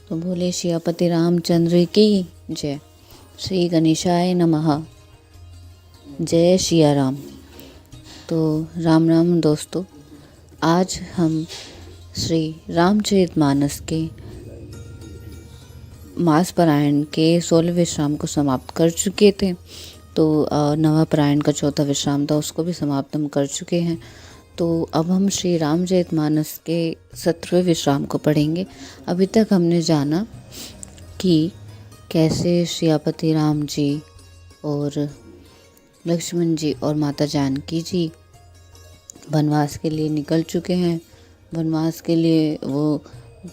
तो बोले सियापति रामचंद्र की जय। श्री गणेशाय नमः। जय सिया राम। तो राम राम दोस्तों, आज हम श्री रामचरितमानस के मास पारायण के 16वें विश्राम को समाप्त कर चुके थे। तो नवा पारायण का चौथा विश्राम था, उसको भी समाप्त हम कर चुके हैं। तो अब हम श्री रामचरितमानस के 17वें विश्राम को पढ़ेंगे। अभी तक हमने जाना कि कैसे सियापति राम जी और लक्ष्मण जी और माता जानकी जी वनवास के लिए निकल चुके हैं। वनवास के लिए वो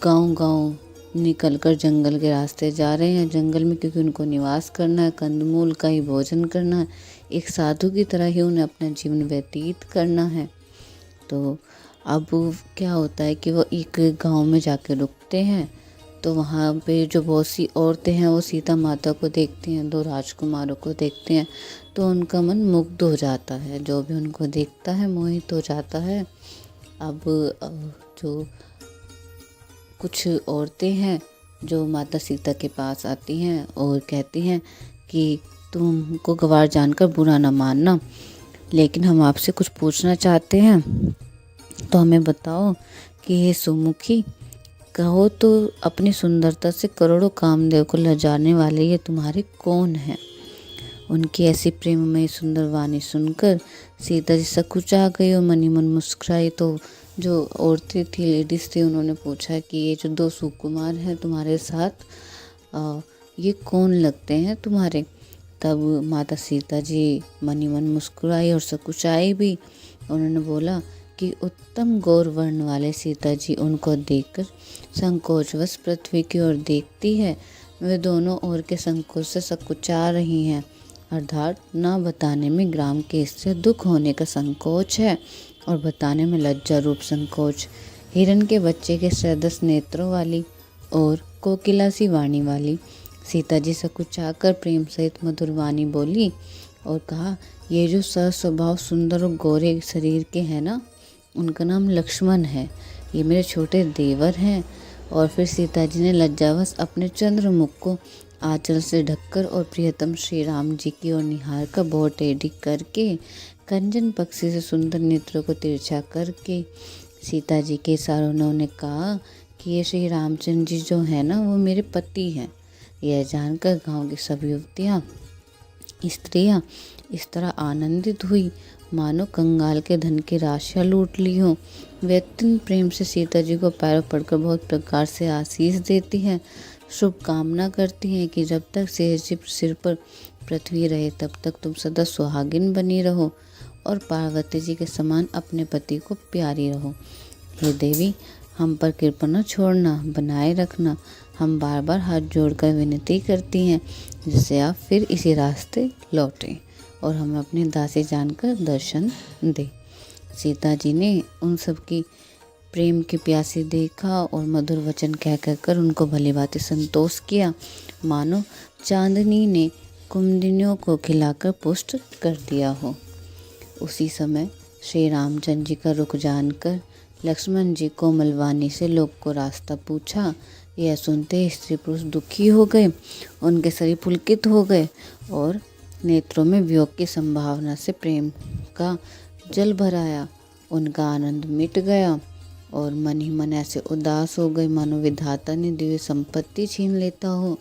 गांव-गांव निकलकर जंगल के रास्ते जा रहे हैं। जंगल में क्योंकि उनको निवास करना है, कंदमूल का ही भोजन करना है, एक साधु की तरह ही उन्हें अपना जीवन व्यतीत करना है। तो अब क्या होता है कि वो एक गांव में जाके रुकते हैं। तो वहाँ पे जो बहुत सी औरतें हैं वो सीता माता को देखती हैं, दो राजकुमारों को देखते हैं, तो उनका मन मुग्ध हो जाता है। जो भी उनको देखता है मोहित हो जाता है। अब जो कुछ औरतें हैं जो माता सीता के पास आती हैं और कहती हैं कि तुमको गवार जानकर बुरा ना मानना, लेकिन हम आपसे कुछ पूछना चाहते हैं, तो हमें बताओ कि हे सुमुखी, कहो तो अपनी सुंदरता से करोड़ों कामदेव को लजाने वाले ये तुम्हारे कौन हैं। उनकी ऐसी प्रेममयी सुंदर वाणी सुनकर सीता जी सकुचा गई और मनी मन मुस्कुराई। तो जो औरतें थी, लेडीज थी, उन्होंने पूछा कि ये जो दो सुकुमार हैं तुम्हारे साथ, ये कौन लगते हैं तुम्हारे। तब माता सीता जी मनी मन मुस्कुराई और सकुचाई भी। उन्होंने बोला कि उत्तम गौर वर्ण वाले सीता जी उनको देखकर संकोचवश पृथ्वी की ओर देखती है। वे दोनों ओर के संकोच से सकुचा रही हैं, अर्थात न बताने में ग्राम के इससे दुख होने का संकोच है और बताने में लज्जा रूप संकोच। हिरण के बच्चे के सदस नेत्रों वाली और कोकिला सी वाणी वाली सीता जी सकुचाकर प्रेम सहित मधुर वाणी बोली और कहा, ये जो स्वभाव सुंदर और गोरे शरीर के हैं ना, उनका नाम लक्ष्मण है, ये मेरे छोटे देवर हैं। और फिर सीता जी ने लज्जावश अपने चंद्रमुख को आंचल से ढककर और प्रियतम श्री राम जी की ओर निहार कर बहुत टेढ़ी करके कंचन पक्षी से सुंदर नेत्रों को तिरछा करके सीता जी के इशारों ने उन्हें कहा कि ये श्री रामचंद्र जी जो है ना, वो मेरे पति हैं। यह जानकर गांव की सब युवतियाँ स्त्रियाँ इस तरह आनंदित हुई मानो कंगाल के धन की राशियाँ लूट ली हों। वे अत्यंत प्रेम से सीता जी को पैरों पड़कर बहुत प्रकार से आशीष देती हैं, शुभ कामना करती हैं कि जब तक सिर पर पृथ्वी रहे तब तक तुम सदा सुहागिन बनी रहो और पार्वती जी के समान अपने पति को प्यारी रहो। हे देवी, हम पर कृपा न छोड़ना, बनाए रखना। हम बार बार हाथ जोड़कर विनती करती हैं जिससे आप फिर इसी रास्ते लौटें और हमें अपनी दासी जानकर दर्शन दें। सीता जी ने उन सब की प्रेम की प्यासी देखा और मधुर वचन कह कर उनको भली भांति संतोष किया, मानो चांदनी ने कुमुदिनियों को खिलाकर पुष्ट कर दिया हो। उसी समय श्री रामचंद्र जी का रुख जानकर लक्ष्मण जी कोमल वाणी से लोग को रास्ता पूछा। यह सुनते स्त्री पुरुष दुखी हो गए, उनके शरीर पुलकित हो गए और नेत्रों में वियोग की संभावना से प्रेम का जल भर आया। उनका आनंद मिट गया और मन ही मन ऐसे उदास हो गए मानो विधाता ने दिव्य संपत्ति छीन लेता हो।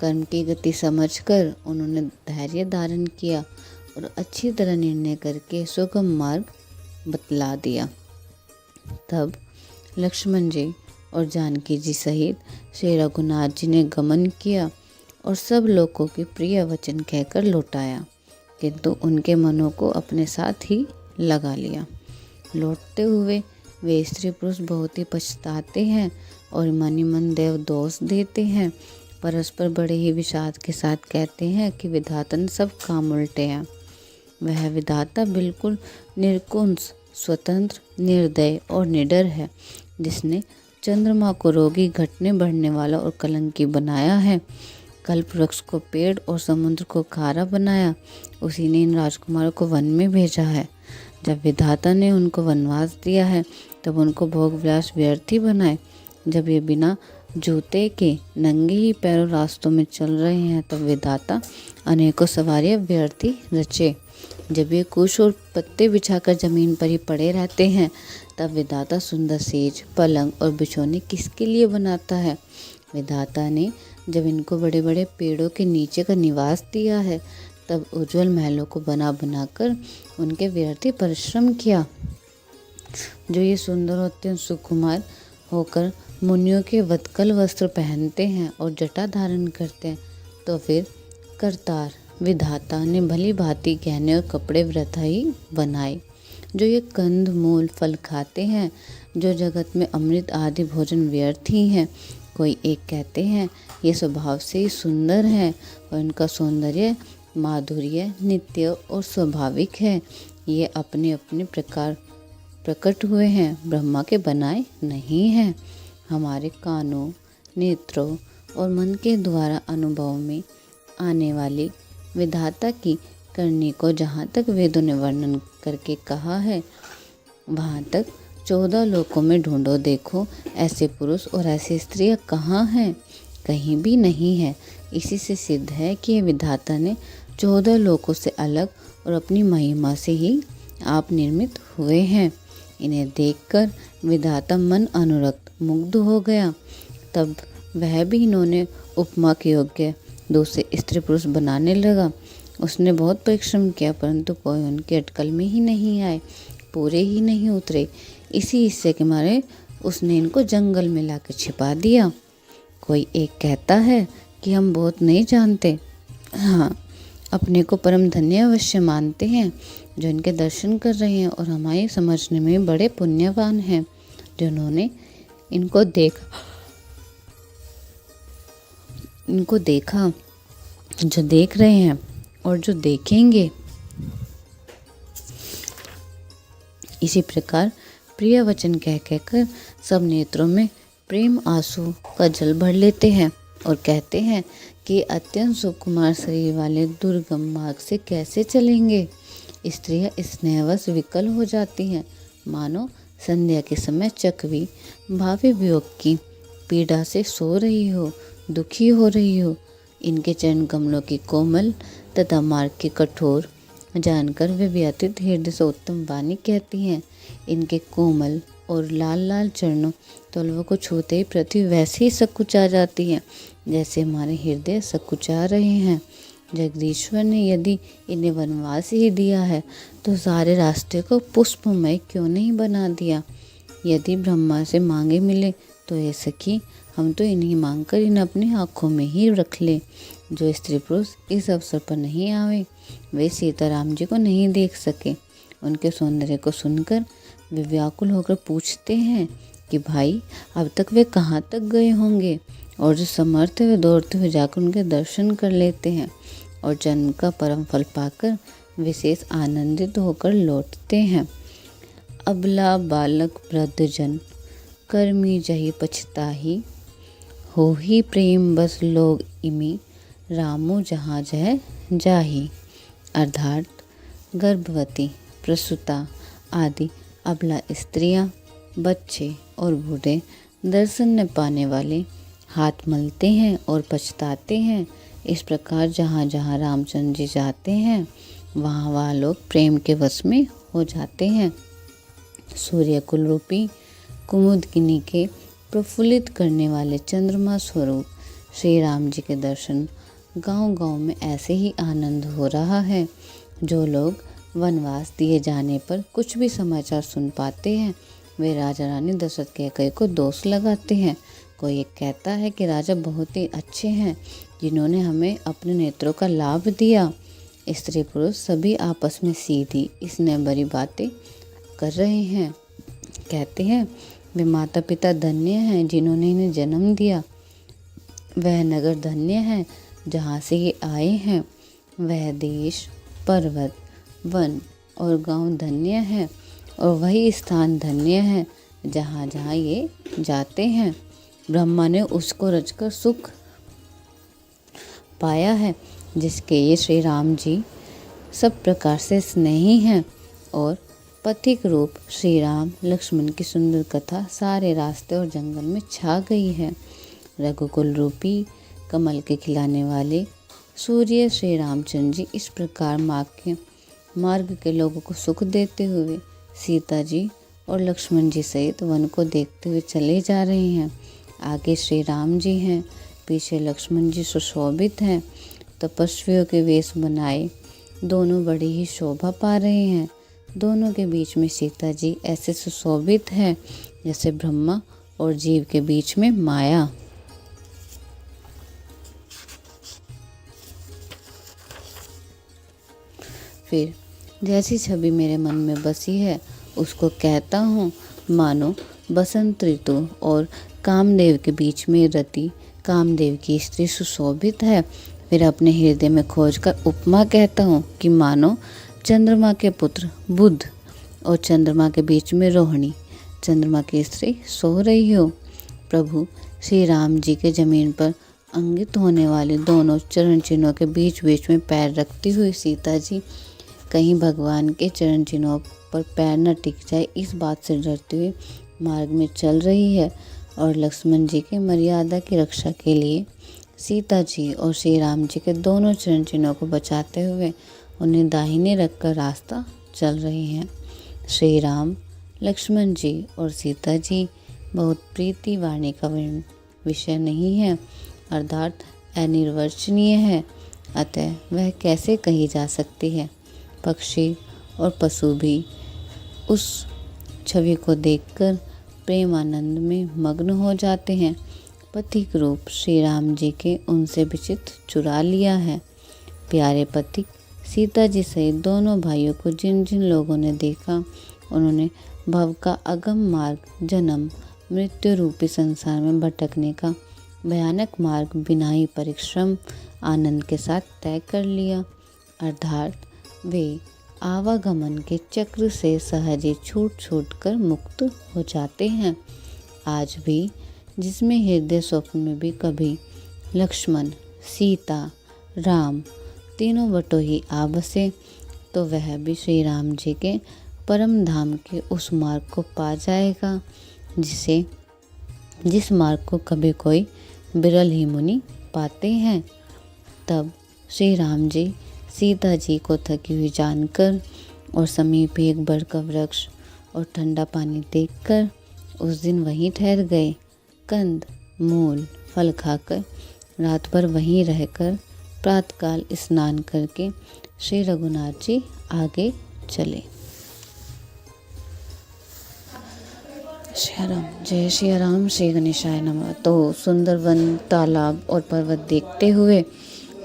कर्म की गति समझकर उन्होंने धैर्य धारण किया और अच्छी तरह निर्णय करके सुगम मार्ग बतला दिया। तब लक्ष्मण जी और जानकी जी सहित श्री रघुनाथ जी ने गमन किया और सब लोगों के प्रिय वचन कहकर लौटाया, किंतु उनके मनों को अपने साथ ही लगा लिया। लौटते हुए वे स्त्री पुरुष बहुत ही पछताते हैं और मन ही मन देव दोष देते हैं। परस्पर बड़े ही विषाद के साथ कहते हैं कि विधाता ने सब काम उल्टे हैं। वह विधाता बिल्कुल निर्कुंस, स्वतंत्र, निर्दय और निडर है, जिसने चंद्रमा को रोगी, घटने बढ़ने वाला और कलंकी बनाया है। कल्प वृक्ष को पेड़ और समुद्र को खारा बनाया, उसी ने इन राजकुमारों को वन में भेजा है। जब विधाता ने उनको वनवास दिया है तब उनको भोग विलास व्यर्थ ही बनाए। जब ये बिना जूते के नंगे ही पैरों रास्तों में चल रहे हैं, तब विधाता अनेकों सवारियां व्यर्थी रचे। जब ये कुश और पत्ते बिछाकर जमीन पर ही पड़े रहते हैं, तब विधाता सुंदर सेज, पलंग और बिछौने किसके लिए बनाता है? विधाता ने जब इनको बड़े बड़े पेड़ों के नीचे का निवास दिया है, तब उज्जवल महलों को बना बनाकर उनके व्यर्थी परिश्रम किया। जो ये सुंदर और अत्यंत सुकुमार होकर मुनियों के वत्कल वस्त्र पहनते हैं और जटा धारण करते हैं, तो फिर करतार विधाता ने भली भांति गहने और कपड़े वृथा ही बनाए। जो ये कंद मूल फल खाते हैं, जो जगत में अमृत आदि भोजन व्यर्थ ही हैं, कोई एक कहते हैं ये स्वभाव से ही सुंदर है और इनका सौंदर्य माधुर्य नित्य और स्वाभाविक है। ये अपने अपने प्रकार प्रकट हुए हैं, ब्रह्मा के बनाए नहीं हैं। हमारे कानों, नेत्रों और मन के द्वारा अनुभव में आने वाली विधाता की करनी को जहाँ तक वेदों ने वर्णन करके कहा है, वहाँ तक 14 लोकों में ढूंढो देखो, ऐसे पुरुष और ऐसी स्त्रियाँ कहाँ हैं? कहीं भी नहीं है। इसी से सिद्ध है कि विधाता ने 14 लोकों से अलग और अपनी महिमा से ही आप निर्मित हुए हैं। इन्हें देखकर विधाता मन अनुरक्त मुग्ध हो गया। तब वह भी इन्होंने उपमा के योग्य दूसरे स्त्री पुरुष बनाने लगा। उसने बहुत परिश्रम किया, परंतु कोई उनके अटकल में ही नहीं आए, पूरे ही नहीं उतरे। इसी हिस्से के मारे उसने इनको जंगल में लाकर छिपा दिया। कोई एक कहता है कि हम बहुत नहीं जानते, हाँ अपने को परम धन्य अवश्य मानते हैं जो इनके दर्शन कर रहे हैं, और हमारे समझने में बड़े पुण्यवान हैं जिन्होंने इनको देखा, जो देख रहे हैं और जो देखेंगे। इसी प्रकार प्रिय वचन कह कहकर सब नेत्रों में प्रेम आंसू का जल भर लेते हैं और कहते हैं कि अत्यंत सुकुमार शरीर वाले दुर्गम मार्ग से कैसे चलेंगे। स्त्रियां स्नेहवश विकल हो जाती हैं, मानो संध्या के समय चकवी भावी वियोग की पीड़ा से सो रही हो, दुखी हो रही हो। इनके चरण कमलों की कोमल तथा मार्ग के कठोर जानकर वे व्यतीत हृदय से उत्तम वाणी कहती हैं। इनके कोमल और लाल लाल चरणों तलवों को छूते ही पृथ्वी वैसे ही सकुचा जाती है जैसे हमारे हृदय सकुचा रहे हैं। जगदीश्वर ने यदि इन्हें वनवास ही दिया है तो सारे रास्ते को पुष्पमय क्यों नहीं बना दिया। यदि ब्रह्मा से मांगे मिले तो ये सखी हम तो इन्हीं मांग कर इन्हें अपनी आँखों में ही रख ले। जो स्त्री पुरुष इस अवसर पर नहीं आवे वे सीताराम जी को नहीं देख सके। उनके सौंदर्य को सुनकर वे व्याकुल होकर पूछते हैं कि भाई अब तक वे कहाँ तक गए होंगे, और जो समर्थ वे दौड़ते हुए जाकर उनके दर्शन कर लेते हैं और जन्म का परम फल पाकर विशेष आनंदित होकर लौटते हैं। अबला बालक वृद्ध जन कर्मी जही पछताही, हो ही प्रेम बस लोग इमी रामो जहाँ जह जाही। अर्थात गर्भवती, प्रसूता आदि अबला स्त्रियां, बच्चे और बूढ़े दर्शन न पाने वाले हाथ मलते हैं और पछताते हैं। इस प्रकार जहाँ जहाँ रामचंद्र जी जाते हैं वहाँ वहाँ लोग प्रेम के वश में हो जाते हैं। सूर्य कुल रूपी कुमुदगिनी के प्रफुल्लित करने वाले चंद्रमा स्वरूप श्री राम जी के दर्शन गांव-गांव में ऐसे ही आनंद हो रहा है। जो लोग वनवास दिए जाने पर कुछ भी समाचार सुन पाते हैं वे राजा रानी दशरथ कैकेयी को दोष लगाते हैं। कोई एक कहता है कि राजा बहुत ही अच्छे हैं जिन्होंने हमें अपने नेत्रों का लाभ दिया। स्त्री पुरुष सभी आपस में सीधी स्नेह भरी बातें कर रहे हैं। कहते हैं वे माता पिता धन्य हैं जिन्होंने इन्हें जन्म दिया, वह नगर धन्य है जहाँ से ये आए हैं, वह देश पर्वत वन और गांव धन्य है और वही स्थान धन्य है जहाँ जहाँ ये जाते हैं। ब्रह्मा ने उसको रचकर सुख पाया है जिसके ये श्री राम जी सब प्रकार से स्नेही हैं, और पथिक रूप श्री राम लक्ष्मण की सुंदर कथा सारे रास्ते और जंगल में छा गई है। रघुकुल रूपी कमल के खिलाने वाले सूर्य श्री रामचंद्र जी इस प्रकार मार्ग के लोगों को सुख देते हुए सीता जी और लक्ष्मण जी सहित वन को देखते हुए चले जा रहे हैं। आगे श्री राम जी हैं, पीछे लक्ष्मण जी सुशोभित हैं, तपस्वियों के वेश बनाए दोनों बड़ी ही शोभा पा रहे हैं। दोनों के बीच में सीता जी ऐसे सुशोभित है जैसे ब्रह्मा और जीव के बीच में माया। फिर जैसी छवि मेरे मन में बसी है उसको कहता हूँ, मानो बसंत ऋतु और कामदेव के बीच में रति कामदेव की स्त्री सुशोभित है। फिर अपने हृदय में खोजकर उपमा कहता हूँ कि मानो चंद्रमा के पुत्र बुध और चंद्रमा के बीच में रोहिणी चंद्रमा की स्त्री सो रही हो। प्रभु श्री राम जी के जमीन पर अंकित होने वाले दोनों चरण चिन्हों के बीच बीच में पैर रखती हुई सीता जी कहीं भगवान के चरण चिन्हों पर पैर न टिक जाए इस बात से डरते हुए मार्ग में चल रही है। और लक्ष्मण जी के मर्यादा की रक्षा के लिए सीता जी और श्री राम जी के दोनों चरण चिन्हों को बचाते हुए उन्हें दाहिने रखकर रास्ता चल रही हैं। श्री राम लक्ष्मण जी और सीता जी बहुत प्रीति वाणी का विषय नहीं है, अर्थात अनिर्वचनीय है, अतः वह कैसे कही जा सकती है। पक्षी और पशु भी उस छवि को देखकर प्रेम आनंद में मग्न हो जाते हैं। पथिक रूप श्री राम जी के उनसे विचित्र चुरा लिया है। प्यारे पथिक सीता जी सहित दोनों भाइयों को जिन जिन लोगों ने देखा उन्होंने भव का अगम मार्ग जन्म मृत्यु रूपी संसार में भटकने का भयानक मार्ग बिना ही परिश्रम आनंद के साथ तय कर लिया, अर्थात वे आवागमन के चक्र से सहज ही छूट छूट कर मुक्त हो जाते हैं। आज भी जिसमें हृदय स्वप्न में भी कभी लक्ष्मण सीता राम तीनों बटोही आ बसे तो वह भी श्री राम जी के परम धाम के उस मार्ग को पा जाएगा जिस मार्ग को कभी कोई बिरल ही मुनि पाते हैं। तब श्री राम जी सीता जी को थकी हुई जानकर और समीप एक बड़ का वृक्ष और ठंडा पानी देखकर उस दिन वहीं ठहर गए। कंद मूल फल खाकर रात भर वहीं रहकर प्रातःकाल स्नान करके श्री रघुनाथ जी आगे चले। श्री राम जय श्री राम श्री गणेशाय नमः। तो सुंदर वन तालाब और पर्वत देखते हुए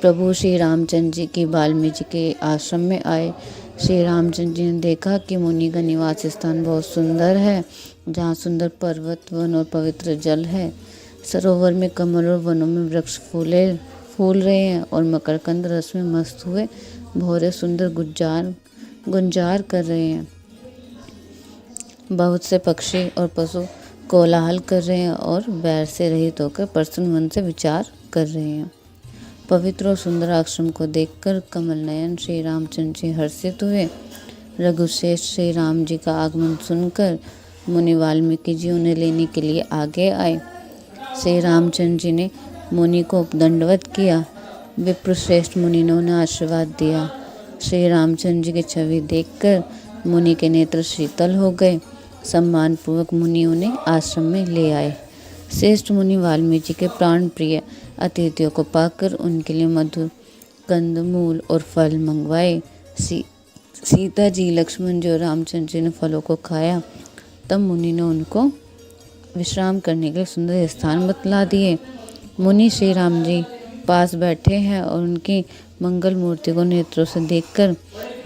प्रभु श्री रामचंद्र जी की वाल्मीकि के आश्रम में आए। श्री रामचंद्र जी ने देखा कि मुनि का निवास स्थान बहुत सुंदर है, जहाँ सुंदर पर्वत वन और पवित्र जल है। सरोवर में कमल और वनों में वृक्ष फूल रहे हैं और मकरकंद रस में मस्त हुए भौरे सुंदर गुंजार कर रहे हैं। बहुत से पक्षी और पशु कोलाहल कर रहे हैं और बैर से रहित होकर प्रसन्न मन से विचार कर रहे हैं। पवित्र और सुंदर आश्रम को देखकर कमल नयन श्री रामचंद्र जी हर्षित हुए। रघुश्रेष्ठ श्री राम जी का आगमन सुनकर मुनि वाल्मीकि जी उन्हें लेने के लिए आगे आए। श्री रामचंद्र जी ने मुनि को दंडवत किया। विप्रश्रेष्ठ मुनि ने उन्हें आशीर्वाद दिया। श्री रामचंद्र जी की छवि देखकर मुनि के नेत्र शीतल हो गए। सम्मान पूर्वक मुनि उन्हें आश्रम में ले आए। श्रेष्ठ मुनि वाल्मीकि के प्राण प्रिय अतिथियों को पाकर उनके लिए मधुर कंद मूल और फल मंगवाए। सीता जी लक्ष्मण जी और रामचंद्र जी ने फलों को खाया। तब मुनि ने उनको विश्राम करने के लिए सुंदर स्थान बतला दिए। मुनि श्री राम जी पास बैठे हैं और उनकी मंगल मूर्ति को नेत्रों से देखकर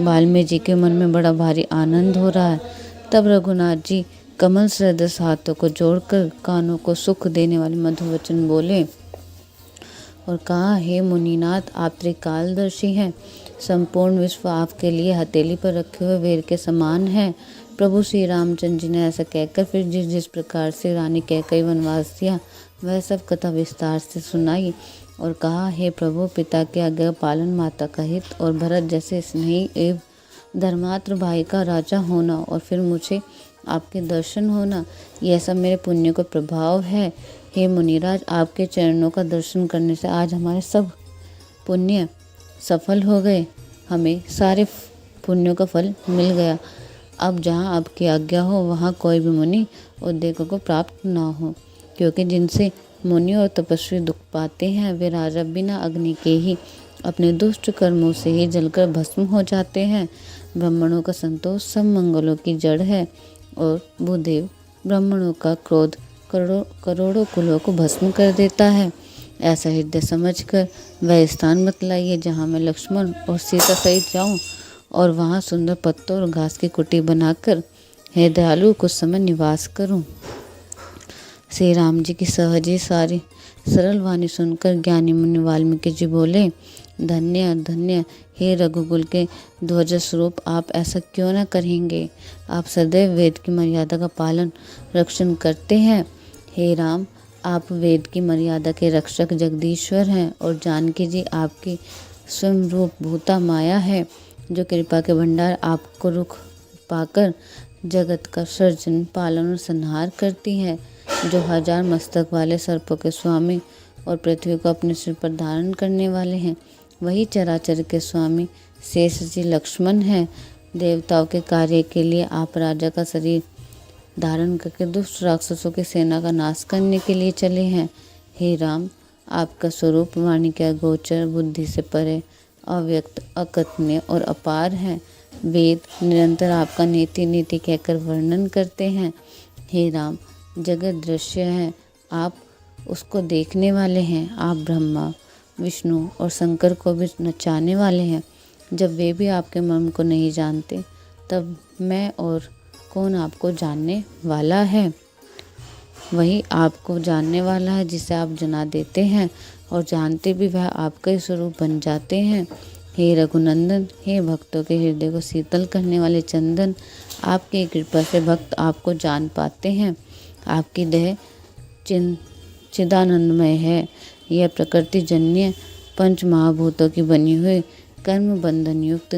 वाल्मीकि जी के मन में बड़ा भारी आनंद हो रहा है। तब रघुनाथ जी कमल सदृश हाथों को जोड़कर कानों को सुख देने वाले मधुर वचन बोले और कहा, हे मुनिनाथ, आप त्रिकालदर्शी हैं। संपूर्ण विश्व आपके लिए हथेली पर रखे हुए वेर के समान है। प्रभु श्री रामचंद्र जी ने ऐसा कहकर फिर जिस प्रकार से रानी कैकेयी वनवास दिया वह सब कथा विस्तार से सुनाई और कहा, हे प्रभु, पिता के आज्ञा पालन, माता का हित और भरत जैसे स्नेही एवं धर्मात्र भाई का राजा होना और फिर मुझे आपके दर्शन होना, यह सब मेरे पुण्य का प्रभाव है। हे मुनिराज, आपके चरणों का दर्शन करने से आज हमारे सब पुण्य सफल हो गए, हमें सारे पुण्यों का फल मिल गया। अब जहाँ आपकी आज्ञा हो वहाँ कोई भी मुनि उद्योगों को प्राप्त ना हो, क्योंकि जिनसे मुनि और तपस्वी दुख पाते हैं वे राजा बिना अग्नि के ही अपने दुष्ट कर्मों से ही जलकर भस्म हो जाते हैं। ब्राह्मणों का संतोष सब मंगलों की जड़ है और भूदेव ब्राह्मणों का क्रोध करोड़ों कुलों को भस्म कर देता है। ऐसा हृदय समझकर वह स्थान बतलाइए जहाँ मैं लक्ष्मण और सीता सहित जाऊँ और वहाँ सुंदर पत्तों और घास की कुटी बनाकर हे दयालु कुछ समय निवास करूँ। श्री राम जी की सहज ही सारी सरल वाणी सुनकर ज्ञानी मुनि वाल्मीकि जी बोले, धन्य धन्य हे रघुकुल के ध्वज स्वरूप, आप ऐसा क्यों न करेंगे। आप सदैव वेद की मर्यादा का पालन रक्षण करते हैं। हे राम, आप वेद की मर्यादा के रक्षक जगदीश्वर हैं और जानकी जी आपकी स्वयं रूप भूता माया है, जो कृपा के भंडार आपको रुख पाकर जगत का सृजन पालन और संहार करती है, जो 1000 मस्तक वाले सर्पों के स्वामी और पृथ्वी को अपने सिर पर धारण करने वाले हैं। वही चराचर के स्वामी शेष जी लक्ष्मण हैं। देवताओं के कार्य के लिए आप राजा का शरीर धारण करके दुष्ट राक्षसों की सेना का नाश करने के लिए चले हैं। हे राम, आपका स्वरूप वाणी के अगोचर, बुद्धि से परे, अव्यक्त, अकथनीय और अपार है। वेद निरंतर आपका नीति नीति कहकर वर्णन करते हैं। हे राम, जगत दृश्य है, आप उसको देखने वाले हैं। आप ब्रह्मा, विष्णु और शंकर को भी नचाने वाले हैं। जब वे भी आपके मर्म को नहीं जानते, तब मैं और कौन आपको जानने वाला है। वही आपको जानने वाला है जिसे आप जना देते हैं, और जानते भी वह आपका ही स्वरूप बन जाते हैं। हे रघुनंदन, हे भक्तों के हृदय को शीतल करने वाले चंदन, आपकी कृपा से भक्त आपको जान पाते हैं। आपकी देह चिदानंदमय है। यह प्रकृति जन्य 5 महाभूतों की बनी हुई कर्म बंधन युक्त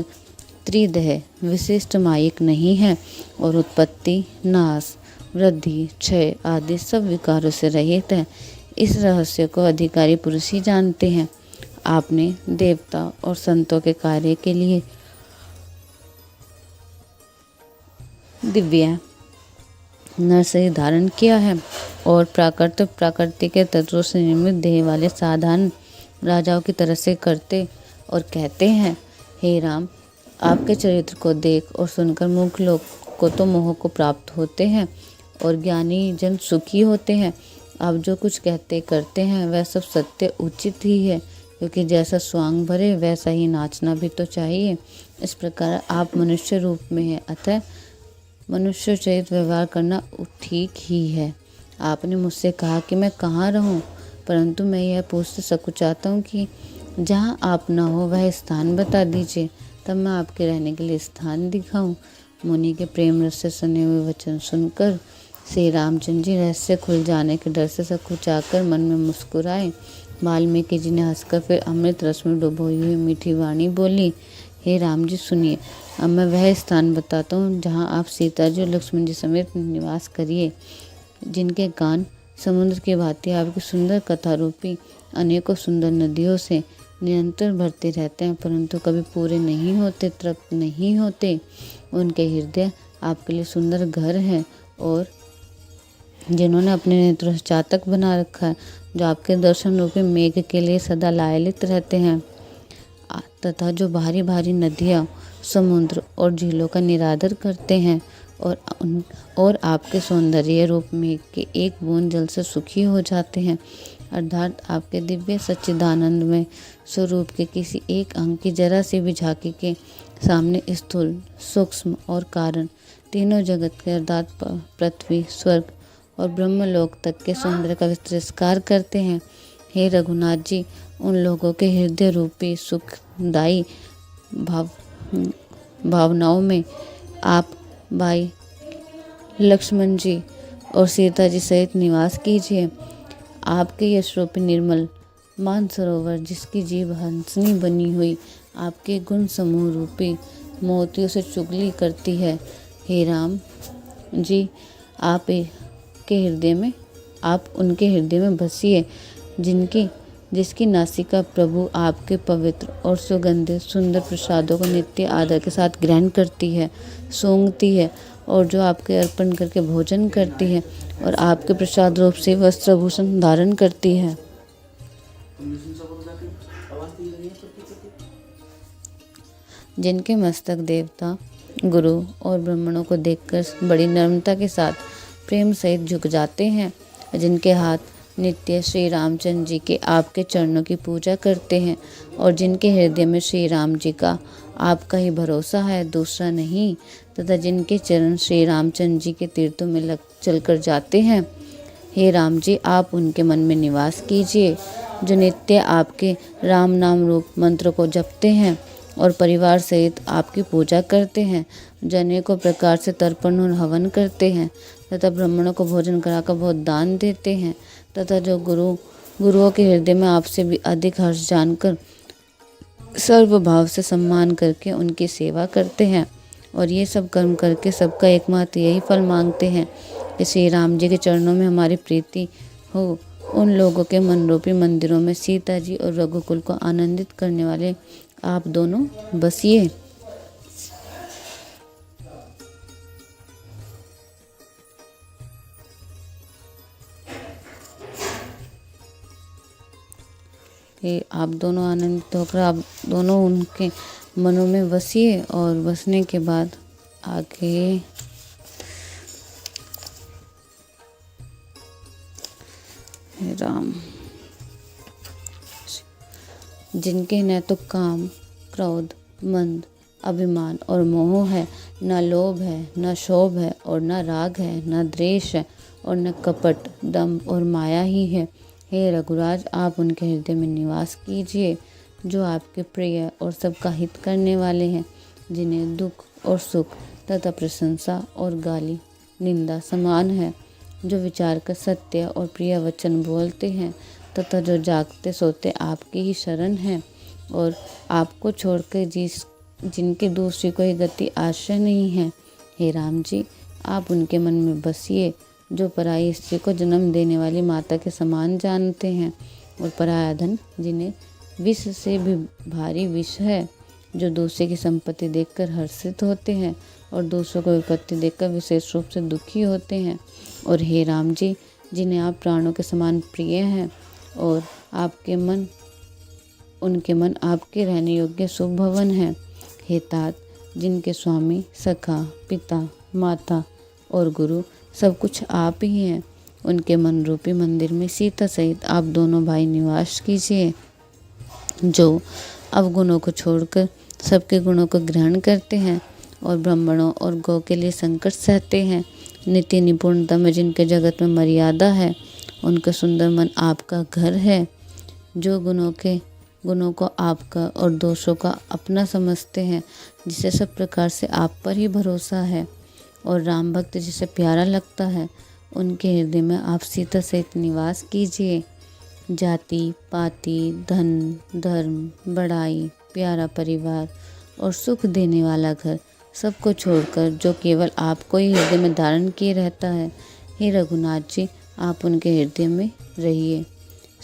त्रिदेह विशिष्ट मायिक नहीं है और उत्पत्ति, नाश, वृद्धि, क्षय आदि सब विकारों से रहित है। इस रहस्य को अधिकारी पुरुष ही जानते हैं। आपने देवता और संतों के कार्य के लिए दिव्य नरशरीर धारण किया है और प्रकृति के तत्वों से निर्मित देह वाले साधारण राजाओं की तरह से करते और कहते हैं। हे राम, आपके चरित्र को देख और सुनकर मूर्ख लोग को तो मोह को प्राप्त होते हैं और ज्ञानी जन सुखी होते हैं। आप जो कुछ कहते करते हैं वह सब सत्य उचित ही है, क्योंकि जैसा स्वांग भरे वैसा ही नाचना भी तो चाहिए। इस प्रकार आप मनुष्य रूप में हैं, अतः मनुष्य सहित व्यवहार करना ठीक ही है। आपने मुझसे कहा कि मैं कहाँ रहूं, परंतु मैं यह पूछते सकुचाता हूँ कि जहाँ आप न हो वह स्थान बता दीजिए, तब मैं आपके रहने के लिए स्थान दिखाऊं। मुनि के प्रेम रस से सने हुए वचन सुनकर श्री रामचंद्र जी रहस्य खुल जाने के डर से सकुचाकर मन में मुस्कुराए। वाल्मीकि जी ने हंसकर फिर अमृत रस में डुबोई हुई मीठी वाणी बोली, हे राम जी सुनिए, अब मैं वह स्थान बताता हूँ जहाँ आप सीता जी और लक्ष्मण जी समेत निवास करिए, जिनके कान समुद्र की भांति आपकी सुंदर कथा रूपी अनेकों सुंदर नदियों से निरंतर भरते रहते हैं, परंतु कभी पूरे नहीं होते, तृप्त नहीं होते। उनके हृदय आपके लिए सुंदर घर है और जिन्होंने अपने नेत्रों से चातक बना रखा है, जो आपके दर्शन रूपी मेघ के लिए सदा लालित रहते हैं, तथा जो भारी भारी नदियाँ, समुद्र और झीलों का निरादर करते हैं और आपके सौंदर्य रूप मेघ के एक बूंद जल से सुखी हो जाते हैं, अर्थात आपके दिव्य सच्चिदानंद में स्वरूप के किसी एक अंग की जरा सी भी झांकी के सामने स्थूल, सूक्ष्म और कारण तीनों जगत के अर्थात पृथ्वी, स्वर्ग और ब्रह्मलोक तक के सौंदर्य का तिरस्कार करते हैं। हे रघुनाथ जी, उन लोगों के हृदय रूपी सुखदायी भावनाओं में आप भाई लक्ष्मण जी और सीता जी सहित निवास कीजिए। आपके यश रूपी निर्मल मानसरोवर, जिसकी जीभ हंसनी बनी हुई आपके गुण समूह रूपी मोतियों से चुगली करती है, हे राम जी, आप के हृदय में आप उनके हृदय में बसिए, जिसकी नासिका प्रभु आपके पवित्र और सुगंधित सुंदर प्रसादों को नित्य आदर के साथ ग्रहण करती है, सूंघती है, और जो आपके अर्पण करके भोजन करती है और आपके प्रसाद रूप से वस्त्रभूषण धारण करती है। जिनके मस्तक देवता, गुरु और ब्राह्मणों को देखकर बड़ी नम्रता के साथ प्रेम सहित झुक जाते हैं, जिनके हाथ नित्य श्री रामचंद्र जी के आपके चरणों की पूजा करते हैं और जिनके हृदय में श्री राम जी का आपका ही भरोसा है, दूसरा नहीं, तथा जिनके चरण श्री रामचंद्र जी के तीर्थों में चलकर जाते हैं। हे राम जी, आप उनके मन में निवास कीजिए, जो नित्य आपके राम नाम रूप मंत्र को जपते हैं और परिवार सहित आपकी पूजा करते हैं, जो अनेकों प्रकार से तर्पण और हवन करते हैं तथा ब्राह्मणों को भोजन कराकर बहुत दान देते हैं, तथा जो गुरुओं के हृदय में आपसे भी अधिक हर्ष जानकर सर्वभाव से सम्मान करके उनकी सेवा करते हैं और ये सब कर्म करके सबका एकमात्र यही फल मांगते हैं कि श्री राम जी के चरणों में हमारी प्रीति हो। उन लोगों के मनरूपी मंदिरों में सीता जी और रघुकुल को आनंदित करने वाले आप दोनों बसिए। आप दोनों आनंदित होकर आप दोनों उनके मनों में बसिए और बसने के बाद आगे राम, जिनके न तो काम, क्रोध, मंद, अभिमान और मोह है, न लोभ है, न शोभ है और न राग है, न द्वेष है और न कपट, दंभ और माया ही है। हे रघुराज, आप उनके हृदय में निवास कीजिए, जो आपके प्रिय और सबका हित करने वाले हैं, जिन्हें दुख और सुख तथा प्रशंसा और गाली निंदा समान है, जो विचार कर सत्य और प्रिय वचन बोलते हैं तथा जो जागते सोते आपकी ही शरण है और आपको छोड़कर जिनकी दूसरी कोई गति आश्रय नहीं है। हे राम जी, आप उनके मन में बसिए, जो पराई स्त्री को जन्म देने वाली माता के समान जानते हैं और पराया धन जिन्हें विष से भी भारी विष है, जो दूसरे की संपत्ति देखकर हर्षित होते हैं और दूसरों को विपत्ति देखकर विशेष रूप से दुखी होते हैं। और हे राम जी, जिन्हें आप प्राणों के समान प्रिय हैं और उनके मन आपके रहने योग्य शुभ भवन है। हे तात, जिनके स्वामी, सखा, पिता, माता और गुरु सब कुछ आप ही हैं, उनके मन रूपी मंदिर में सीता सहित आप दोनों भाई निवास कीजिए, जो अवगुणों को छोड़कर सबके गुणों को ग्रहण करते हैं और ब्राह्मणों और गौ के लिए संकट सहते हैं। नीति निपुणता में जिनके जगत में मर्यादा है, उनका सुंदर मन आपका घर है, जो गुणों को आपका और दोषों का अपना समझते हैं, जिसे सब प्रकार से आप पर ही भरोसा है और राम भक्त जिसे प्यारा लगता है, उनके हृदय में आप सीता सहित निवास कीजिए। जाति पाति, धन, धर्म, बड़ाई, प्यारा परिवार और सुख देने वाला घर सबको छोड़कर जो केवल आपको ही हृदय में धारण किए रहता है, हे रघुनाथ जी, आप उनके हृदय में रहिए।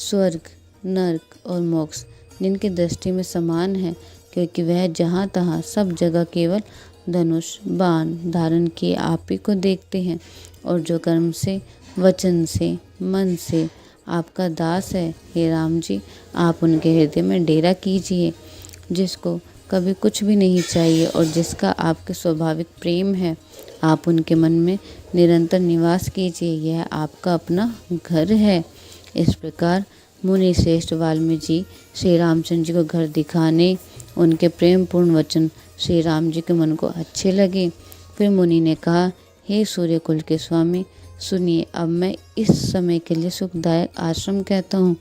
स्वर्ग, नरक और मोक्ष जिनकी दृष्टि में समान है, क्योंकि वह जहाँ तहाँ सब जगह केवल धनुष बाण धारण किए आप ही को देखते हैं और जो कर्म से, वचन से, मन से आपका दास है, हे राम जी, आप उनके हृदय में डेरा कीजिए। जिसको कभी कुछ भी नहीं चाहिए और जिसका आपके स्वाभाविक प्रेम है, आप उनके मन में निरंतर निवास कीजिए, यह आपका अपना घर है। इस प्रकार मुनि श्रेष्ठ वाल्मीकि जी श्री रामचंद्र जी को घर दिखाने उनके प्रेम पूर्ण वचन श्री राम जी के मन को अच्छे लगे। फिर मुनि ने कहा, हे सूर्यकुल के स्वामी, सुनिए, अब मैं इस समय के लिए सुखदायक आश्रम कहता हूँ,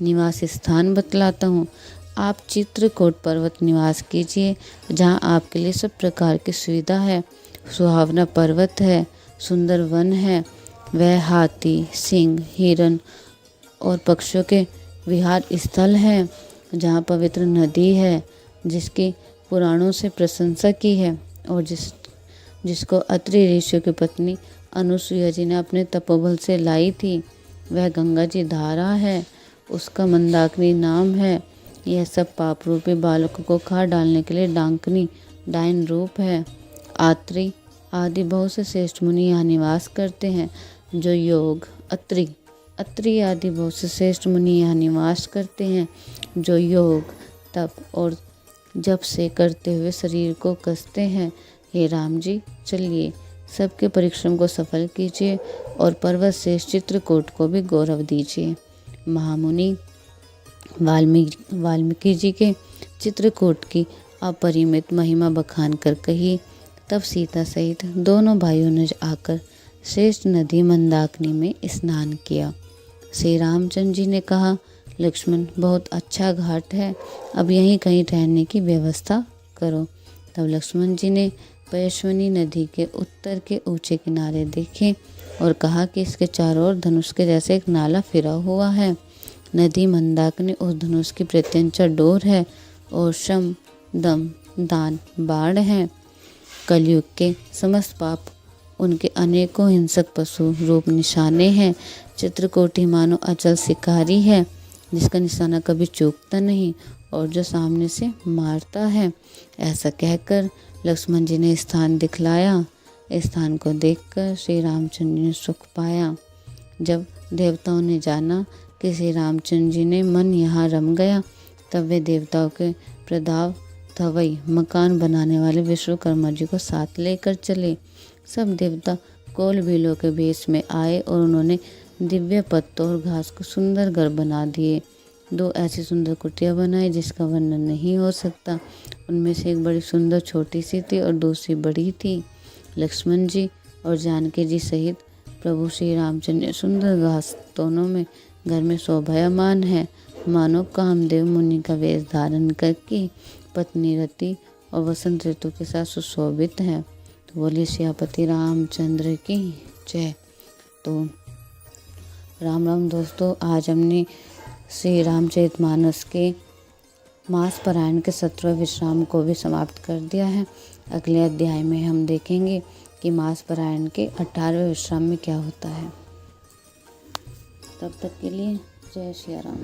निवास स्थान बतलाता हूँ। आप चित्रकूट पर्वत निवास कीजिए, जहाँ आपके लिए सब प्रकार की सुविधा है। सुहावना पर्वत है, सुंदर वन है, वह हाथी, सिंह, हिरन और पक्षियों के विहार स्थल है, जहाँ पवित्र नदी है, जिसकी पुराणों से प्रशंसा की है और जिसको अत्रि ऋषियों की पत्नी अनुसुईया जी ने अपने तपोबल से लाई थी। वह गंगा जी धारा है, उसका मंदाकिनी नाम है। यह सब पाप रूपी बालकों को खा डालने के लिए डांकनी डायन रूप है। आत्री आदि बहुत से श्रेष्ठ मुनि यहाँ निवास करते हैं, जो योग अत्रि आदि बहुत से श्रेष्ठ मुनि यहाँ निवास करते हैं, जो योग तप और जप से करते हुए शरीर को कसते हैं। हे राम जी, चलिए सबके परिश्रम को सफल कीजिए और पर्वत से चित्रकूट को भी गौरव दीजिए। महामुनि वाल्मीकि जी के चित्रकूट की अपरिमित महिमा बखान कर कही। तब सीता सहित दोनों भाइयों ने आकर श्रेष्ठ नदी मंदाकिनी में स्नान किया। श्री रामचंद्र जी ने कहा, लक्ष्मण, बहुत अच्छा घाट है, अब यहीं कहीं ठहरने की व्यवस्था करो। तब लक्ष्मण जी ने पयस्विनी नदी के उत्तर के ऊंचे किनारे देखे और कहा कि इसके चारों ओर धनुष के जैसे एक नाला फिरा हुआ है। नदी मंदाकिनी उस धनुष की प्रत्यंचा डोर है और शम दम दान बाण है। कलयुग के समस्त पाप उनके अनेकों हिंसक पशु रूप निशाने हैं। चित्रकूटी मानो अचल शिकारी है, जिसका निशाना कभी चूकता नहीं और जो सामने से मारता है। ऐसा कहकर लक्ष्मण जी ने स्थान दिखलाया। स्थान को देखकर श्री रामचंद्र जी ने सुख पाया। जब देवताओं ने जाना कि श्री रामचंद्र जी ने मन यहाँ रम गया, तब वे देवताओं के प्रदाव धवई मकान बनाने वाले विश्वकर्मा जी को साथ लेकर चले। सब देवता कोल बिलों के भेष में आए और उन्होंने दिव्य पत्तों और घास को सुंदर घर बना दिए। 2 ऐसी सुंदर कुटिया बनाई जिसका वर्णन नहीं हो सकता। उनमें से एक बड़ी सुंदर छोटी सी थी और दूसरी बड़ी थी। लक्ष्मण जी और जानकी जी सहित प्रभु श्री रामचंद्र ने सुंदर घास दोनों में घर में शोभायमान है, मानो कामदेव मुनि का वेश धारण करके पत्नी रति और वसंत ऋतु के साथ सुशोभित है। तो बोलिए सियापति रामचंद्र की जय। तो राम राम दोस्तों, आज हमने श्री रामचरितमानस के मास पारायण के 17वें विश्राम को भी समाप्त कर दिया है। अगले अध्याय में हम देखेंगे कि मास पारायण के 18वें विश्राम में क्या होता है। तब तक के लिए जय श्री राम।